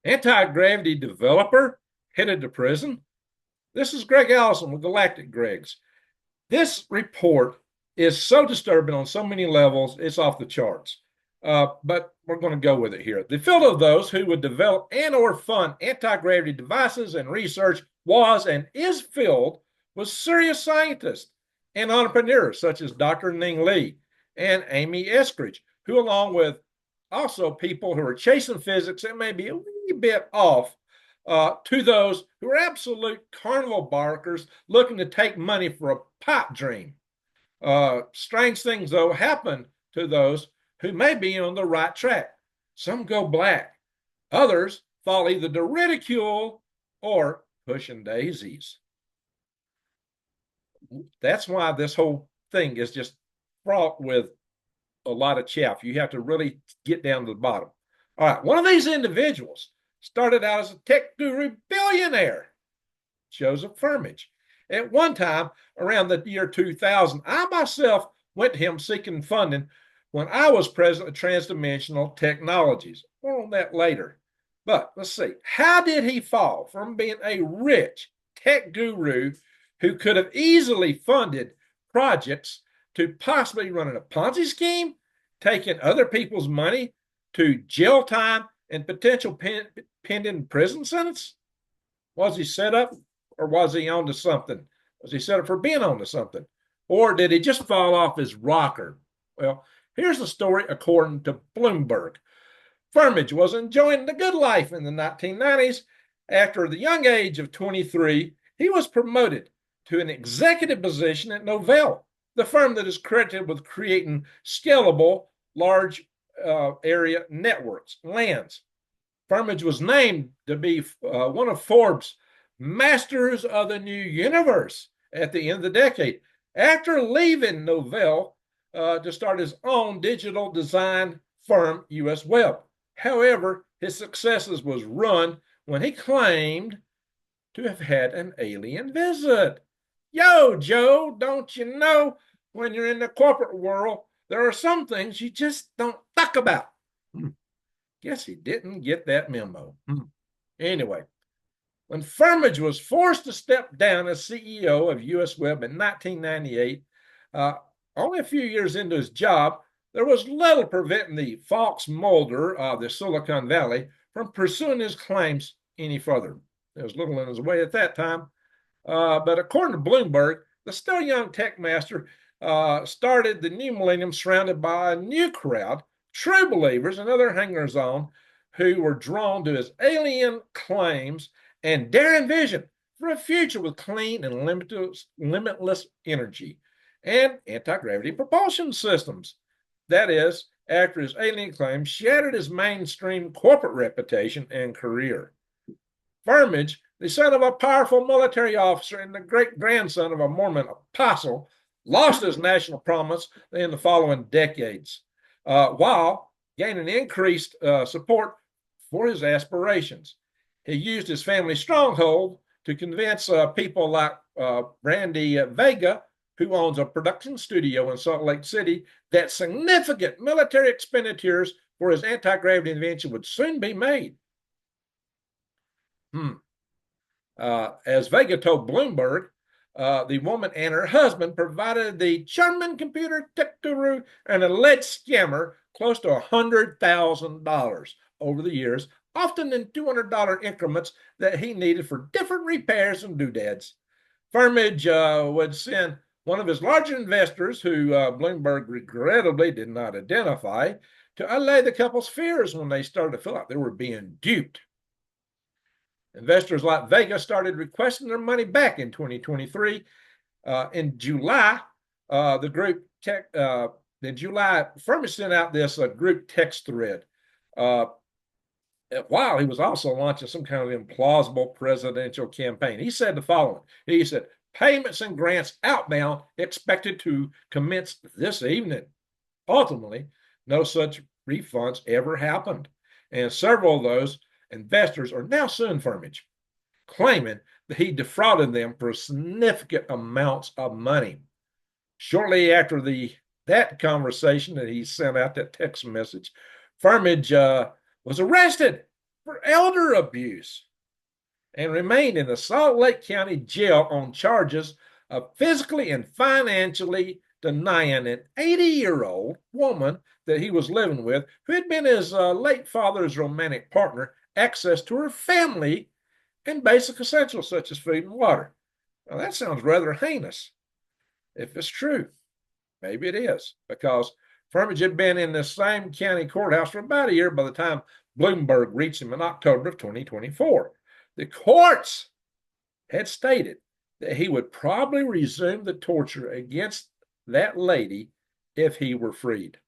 Anti-gravity developer headed to prison. This is Greg Allison with Galactic Gregs. This report is so disturbing on so many levels, it's off the charts. But we're going to go with it here. The field of those who would develop and or fund anti-gravity devices and research was and is filled with serious scientists and entrepreneurs such as Dr. Ning Li and Amy Eskridge, who along with also people who are chasing physics that may be a wee bit off to those who are absolute carnival barkers looking to take money for a pipe dream. Strange things, though, happen to those who may be on the right track. Some go black. Others fall either to ridicule or pushing daisies. That's why this whole thing is just fraught with a lot of chaff. You have to really get down to the bottom. All right, one of these individuals started out as a tech guru billionaire, Joseph Firmage. At one time, around the year 2000, I myself went to him seeking funding when I was president of Transdimensional Technologies. More on that later. But let's see, how did he fall from being a rich tech guru who could have easily funded projects to possibly running a Ponzi scheme, taking other people's money, to jail time and potential pending prison sentence? Was he set up or was he onto something? Was he set up for being onto something? Or did he just fall off his rocker? Well, here's the story according to Bloomberg. Firmage was enjoying the good life in the 1990s. After the young age of 23, he was promoted to an executive position at Novell, the firm that is credited with creating scalable, large area networks, LANs. Firmage was named to be one of Forbes' Masters of the New Universe at the end of the decade, after leaving Novell to start his own digital design firm, US Web. However, his successes was run when he claimed to have had an alien visit. Yo, Joe, don't you know when you're in the corporate world, there are some things you just don't talk about? Guess he didn't get that memo. Anyway, when Firmage was forced to step down as CEO of US Web in 1998, only a few years into his job, there was little preventing the Fox Mulder of the Silicon Valley from pursuing his claims any further. There was little in his way at that time. But according to Bloomberg, the still young tech master started the new millennium surrounded by a new crowd, true believers and other hangers on who were drawn to his alien claims and daring vision for a future with clean and limitless energy and anti-gravity propulsion systems. That is, after his alien claims shattered his mainstream corporate reputation and career. Firmage, the son of a powerful military officer and the great-grandson of a Mormon apostle, lost his national prominence in the following decades, while gaining increased support for his aspirations. He used his family stronghold to convince people like Brandy Vega, who owns a production studio in Salt Lake City, that significant military expenditures for his anti-gravity invention would soon be made. As Vega told Bloomberg, the woman and her husband provided the German computer tech guru an alleged scammer close to $100,000 over the years, often in $200 increments that he needed for different repairs and doodads. Firmage would send one of his larger investors, who Bloomberg regrettably did not identify, to allay the couple's fears when they started to feel like they were being duped. Investors like Vega started requesting their money back in 2023. In July, Firmage sent out this group text thread. While he was also launching some kind of implausible presidential campaign. He said the following. He said, payments and grants outbound expected to commence this evening. Ultimately, no such refunds ever happened. And several of those investors are now suing Firmage, claiming that he defrauded them for significant amounts of money. Shortly after that conversation that he sent out, that text message, Firmage was arrested for elder abuse and remained in the Salt Lake County jail on charges of physically and financially denying an 80-year-old woman that he was living with, who had been his late father's romantic partner, access to her family and basic essentials such as food and water. Now, that sounds rather heinous. If it's true, maybe it is, because Firmage had been in the same county courthouse for about a year by the time Bloomberg reached him in October of 2024. The courts had stated that he would probably resume the torture against that lady if he were freed.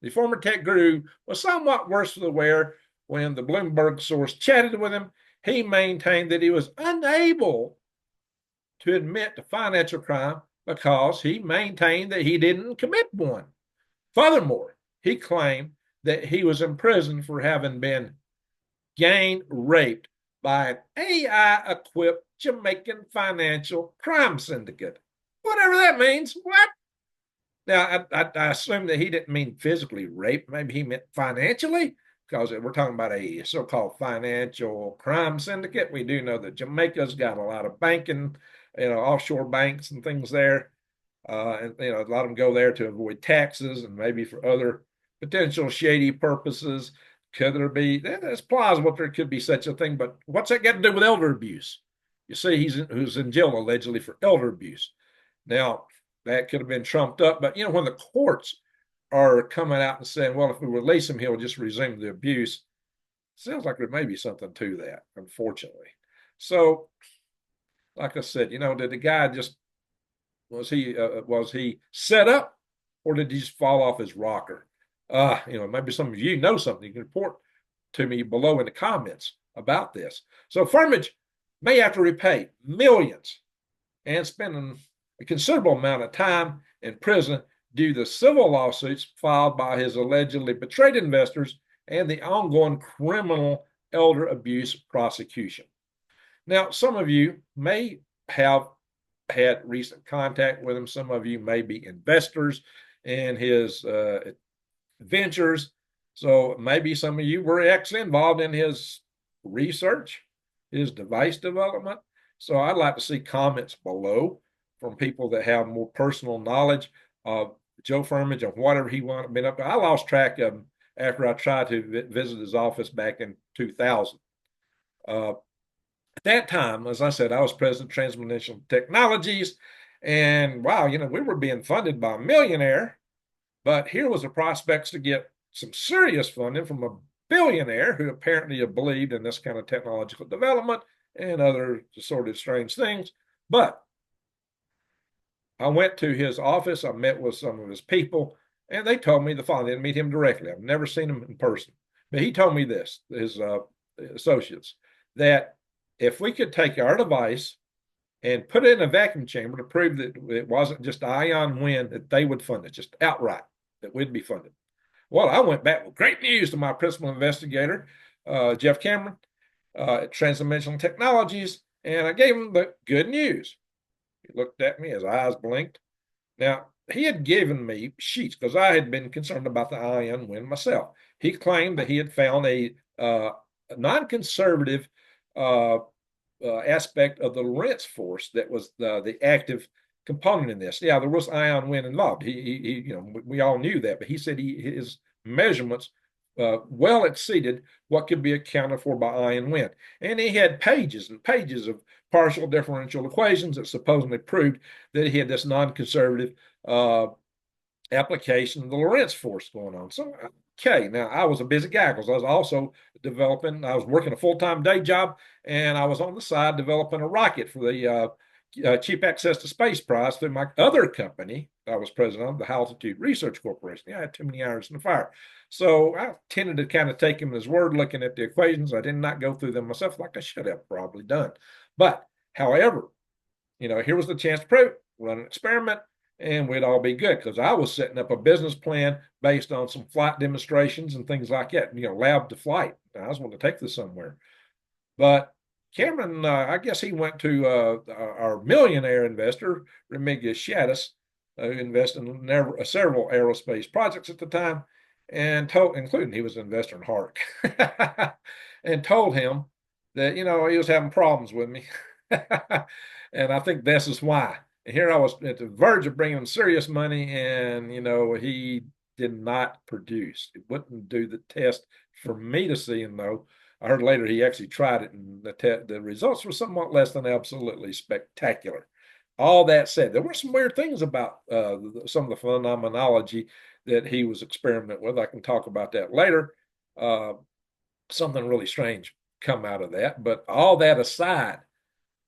The former tech guru was somewhat worse for the wear when the Bloomberg source chatted with him. He maintained that he was unable to admit to financial crime because he maintained that he didn't commit one. Furthermore, he claimed that he was in prison for having been gang raped by an AI-equipped Jamaican financial crime syndicate. Whatever that means. What? Now, I assume that he didn't mean physically rape. Maybe he meant financially, because we're talking about a so-called financial crime syndicate. We do know that Jamaica's got a lot of banking, offshore banks and things there. And a lot of them go there to avoid taxes and maybe for other potential shady purposes. Could there be? That's plausible. There could be such a thing, but what's that got to do with elder abuse? You see, who's in jail allegedly for elder abuse. Now, that could have been trumped up, but when the courts are coming out and saying, well, if we release him, he'll just resume the abuse, sounds like there may be something to that, unfortunately. So, like I said, did the guy just was he set up, or did he just fall off his rocker? Maybe some of you know something. You can report to me below in the comments about this. So Firmage may have to repay millions and spend a considerable amount of time in prison due to civil lawsuits filed by his allegedly betrayed investors and the ongoing criminal elder abuse prosecution. Now, some of you may have had recent contact with him. Some of you may be investors in his ventures. So maybe some of you were involved in his research, his device development. So I'd like to see comments below from people that have more personal knowledge of Joe Firmage and whatever he wanted been up to. I lost track of him after I tried to visit his office back in 2000. At that time, as I said, I was president of Transformational Technologies, and wow, we were being funded by a millionaire, but here was the prospects to get some serious funding from a billionaire who apparently believed in this kind of technological development and other assorted strange things. But I went to his office, I met with some of his people, and they told me the following. They didn't meet him directly. I've never seen him in person. But he told me this, his associates, that if we could take our device and put it in a vacuum chamber to prove that it wasn't just ion wind, that they would fund it, just outright, that we'd be funded. Well, I went back with great news to my principal investigator, Jeff Cameron, at Transdimensional Technologies, and I gave him the good news. He looked at me, his eyes blinked. Now, he had given me sheets because I had been concerned about the ion wind myself. He claimed that he had found a non-conservative aspect of the Lorentz force that was the active component in this. Yeah, there was ion wind involved. We all knew that, but he said his measurements well exceeded what could be accounted for by ion wind. And he had pages and pages of partial differential equations that supposedly proved that he had this non-conservative application of the Lorentz force going on. So, okay, now I was a busy guy because I was also I was working a full-time day job, and I was on the side developing a rocket for the Cheap Access to Space Prize through my other company I was president of, the High Altitude Research Corporation. Yeah, I had too many irons in the fire. So I tended to kind of take him at his word looking at the equations. I did not go through them myself like I should have probably done. But, however, here was the chance to prove it, run an experiment, and we'd all be good because I was setting up a business plan based on some flight demonstrations and things like that, lab to flight. I was wanting to take this somewhere. But Cameron, I guess he went to our millionaire investor, Remigius Shaddis, who invested in several aerospace projects at the time. and including he was an investor in Hark, and told him that, he was having problems with me. And I think this is why. And here I was at the verge of bringing him serious money, and, he did not produce. It wouldn't do the test for me to see. And though I heard later he actually tried it, and the results were somewhat less than absolutely spectacular. All that said, there were some weird things about some of the phenomenology that he was experimenting with. I can talk about that later. Something really strange come out of that. But all that aside,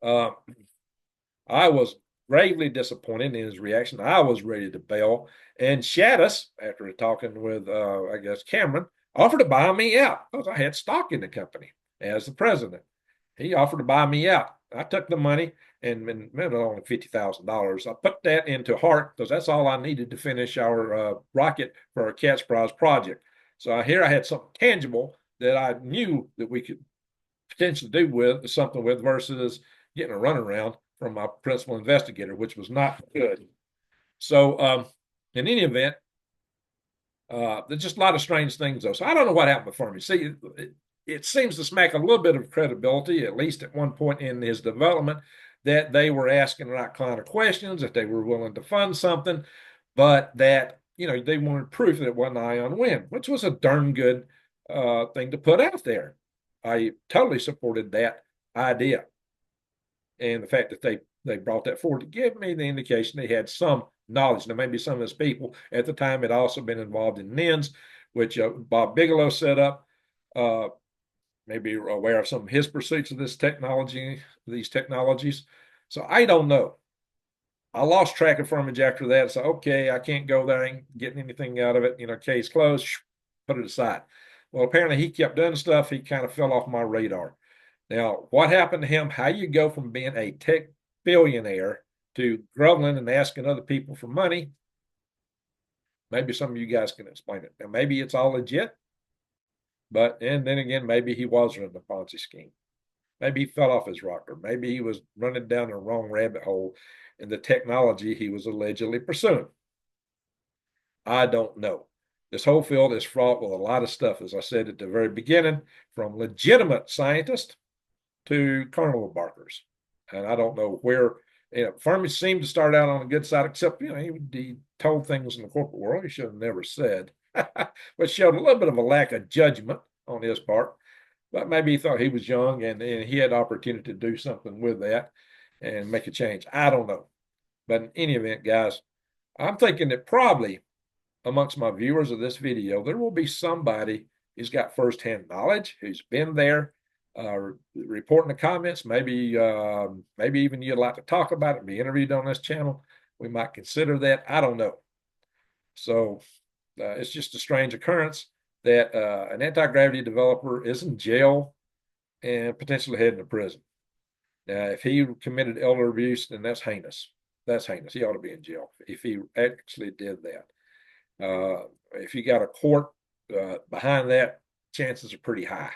uh, I was gravely disappointed in his reaction. I was ready to bail. And Shaddus, after talking with, I guess, Cameron, offered to buy me out because I had stock in the company as the president. He offered to buy me out. I took the money and only $50,000. I put that into Hart because that's all I needed to finish our rocket for our Cat's Prize project. So here I had something tangible that I knew that we could potentially do with something with versus getting a runaround from my principal investigator, which was not good. So in any event, there's just a lot of strange things though. So I don't know what happened with Firmage. See, it seems to smack a little bit of credibility, at least at one point in his development, that they were asking the right kind of questions, that they were willing to fund something, but that, they wanted proof that it wasn't ion wind, which was a darn good thing to put out there. I totally supported that idea. And the fact that they brought that forward to give me the indication they had some knowledge. Now, maybe some of those people at the time had also been involved in NINS, which Bob Bigelow set up. Maybe aware of some of his pursuits of these technologies. So I don't know. I lost track of Firmage after that. So, okay, I can't go there, ain't getting anything out of it. Case closed, put it aside. Well, apparently he kept doing stuff. He kind of fell off my radar. Now, what happened to him? How you go from being a tech billionaire to groveling and asking other people for money? Maybe some of you guys can explain it. Now, maybe it's all legit. And then again, maybe he was running the Ponzi scheme. Maybe he fell off his rocker. Maybe he was running down the wrong rabbit hole in the technology he was allegedly pursuing. I don't know. This whole field is fraught with a lot of stuff, as I said at the very beginning, from legitimate scientists to carnival barkers. And I don't know where, Firmage seemed to start out on the good side, except, he told things in the corporate world he should have never said, which showed a little bit of a lack of judgment on his part. But maybe he thought he was young and he had opportunity to do something with that and make a change. I don't know. But in any event, guys, I'm thinking that probably amongst my viewers of this video, there will be somebody who's got firsthand knowledge, who's been there, report in the comments. Maybe even you'd like to talk about it, be interviewed on this channel. We might consider that. I don't know. So it's just a strange occurrence that an anti-gravity developer is in jail and potentially heading to prison. Now, if he committed elder abuse, then that's heinous. That's heinous. He ought to be in jail if he actually did that. If you got a court behind that, chances are pretty high.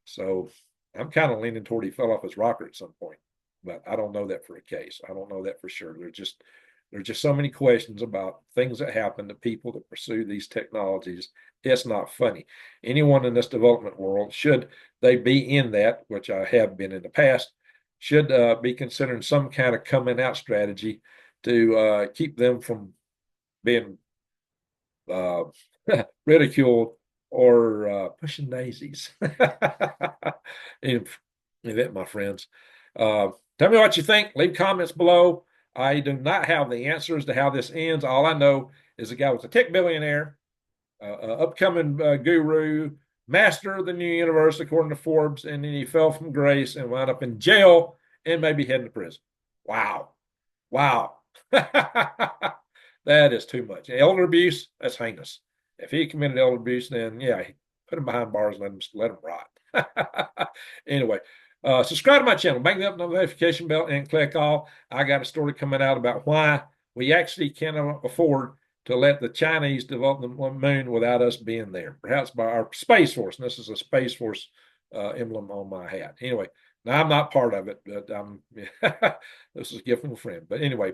So I'm kind of leaning toward he fell off his rocker at some point, but I don't know that for a case. I don't know that for sure. There's just so many questions about things that happen to people that pursue these technologies. It's not funny. Anyone in this development world, should they be in that, which I have been in the past, should be considering some kind of coming out strategy to keep them from being ridiculed or pushing daisies. In event, my friends, tell me what you think. Leave comments below. I do not have the answers to how this ends. All I know is the guy was a tech billionaire, upcoming guru, master of the new universe, according to Forbes, and then he fell from grace and wound up in jail and maybe heading to prison. Wow. Wow. That is too much. Elder abuse, that's heinous. If he committed elder abuse, then yeah, put him behind bars and let him rot. Anyway, subscribe to my channel, bang the notification bell, and click all. I got a story coming out about why we actually cannot afford to let the Chinese develop the moon without us being there, perhaps by our Space Force. And this is a Space Force emblem on my hat. Anyway, now I'm not part of it, but this is a gift from a friend. But anyway,